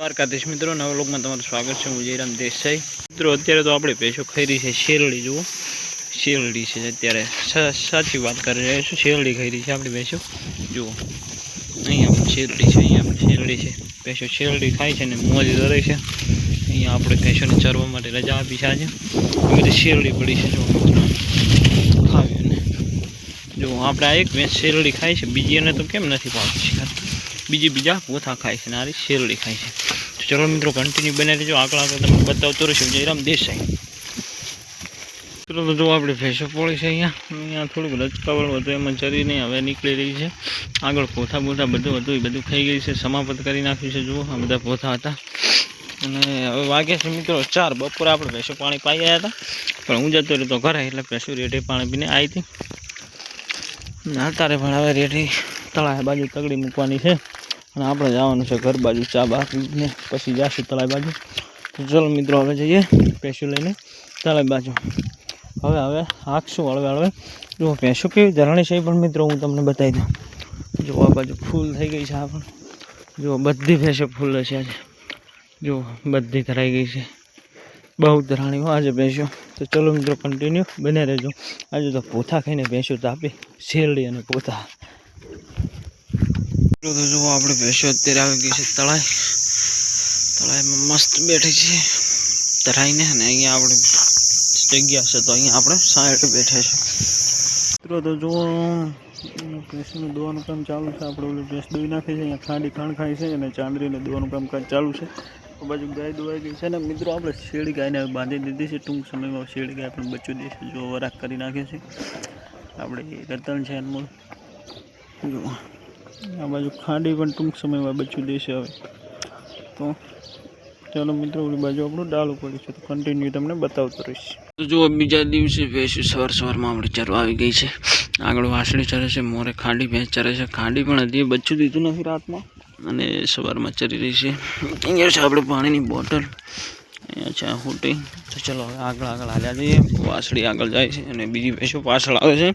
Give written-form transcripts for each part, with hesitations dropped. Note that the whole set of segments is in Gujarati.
દ્વારકાધીશ મિત્રો, નવા વ્લોગમાં તમારું સ્વાગત છે। હું જયરામ દેસાઈ। મિત્રો અત્યારે તો આપણે ભેંસો ખાઈ રહી છે શેરડી। જુઓ શેરડી છે અત્યારે, સાચી વાત કરી રહ્યા છું, શેરડી ખાઈ રહી છે આપણી ભેંસો। જુઓ અહીંયા શેરડી છે, અહીંયા શેરડી છે, ભેંસો શેરડી ખાય છે ને મોજ કરે છે। અહીંયા આપણે ભેંસોને ચરવા માટે રજા આપી છે આજે, બધી શેરડી પડી છે। જુઓ મિત્રો ખાવીને જુઓ, આપણે આ એક ભેંસ શેરડી ખાય છે, બીજી એને તો કેમ નથી પાડતી, બીજા પોથા ખાય છે ને આ શેરડી ખાય છે। તો ચલો મિત્રો કન્ટિન્યુ બનાવી દેજો, આગળ તમને બતાવતો રહીશું જયરામ દેસાઈ। ચલો તો જો આપણે ભેંસો પોળી છે, અહીંયા થોડુંક રચકાવળ હતું, એમાં ચરી નહીં હવે નીકળી રહી છે। આગળ પોથા બોથા બધું હતું એ બધું ખાઈ ગઈ છે, સમાપ્ત કરી નાખ્યું છે। જુઓ આ બધા પોથા હતા અને હવે વાગ્યા છે મિત્રો 4। બપોરે આપણે ભેંસો પાણી પાઈ ગયા હતા, પણ હું જતો રહ્યો તો ઘરે, એટલે ભેંસો રેઢે પાણી પીને આવી હતી। અત્યારે પણ હવે રેઢી તળાવ બાજુ તગડી મૂકવાની છે અને આપણે જવાનું છે ઘર બાજુ, ચા બા પીને પછી જઈશું તળાવ બાજુ। તો ચલો મિત્રો હવે જઈએ ભેંસો લઈને તળાવ બાજુ। હવે હાંકશું હળવે। જો ભેંસો કેવી ધરણી છે પણ મિત્રો હું તમને બતાવી દઉં। જો આ બાજુ ફૂલ થઈ ગઈ છે, આ પણ જો બધી ભેંસો ફૂલ છે આજે, જો બધી ધરાઈ ગઈ છે, બહુ ધરાણી હોય આજે ભેંસો। તો ચલો મિત્રો કન્ટિન્યુ બને રહેજો। આજે તો પોથા ખાઈને ભેંસો તાપી, શેરડી અને પોથા। તો જુઓ આપણે ભેંસો અત્યારે આવી ગઈ છે તળાવમાં મસ્ત બેઠી છે ધરાઈને, અને અહીંયા આપણે જગ્યા છે તો અહીંયા આપણે સાઈડ બેઠા છે। મિત્રો તો જુઓ ભેંસનું દોવાનું કામ ચાલુ છે, આપણે ઓલી ભેંસ દોઈ નાખી છે, અહીંયા ખાંડ ખાય છે અને ચાંદરીને દોવાનું કામકાજ ચાલુ છે। બાજુ ગાય દોવાઈ ગઈ છે ને મિત્રો, આપણે શેરડી ગાયને બાંધી દીધી છે, ટૂંક સમયમાં શેરડી ગાય પણ બચ્ચું દેશે। જો વરાક કરી નાખે છે આપણે રતન છે અનમોલ। જુઓ આ બાજુ ખાંડી પણ ટૂંક સમયમાં બચ્ચું દેશે હવે। તો ચાલો મિત્રો ઓલી બાજુ આપણું ડાળું પડ્યું છે, તો કન્ટિન્યુ તમને બતાવતો રહીશ। તો જુઓ બીજા દિવસે ભેંસ સવારમાં આપણી ચરવા આવી ગઈ છે, આગળ વાસળી ચરે છે, મોરે ખાંડી ભેંસ ચરે છે। ખાંડી પણ હજી બચ્ચું દીધું નથી રાતમાં અને સવારમાં ચરી રહી છે। અહીંયા છે આપણે પાણીની બોટલ, અહીંયા છે હોટી। તો ચલો હવે આગળ હાલ્યા જઈએ, વાસળી આગળ જાય છે અને બીજી ભેંસો પાછળ આવે છે।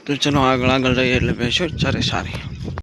તો ચલો આગળ જઈએ એટલે ભેંસો ચરે સારી।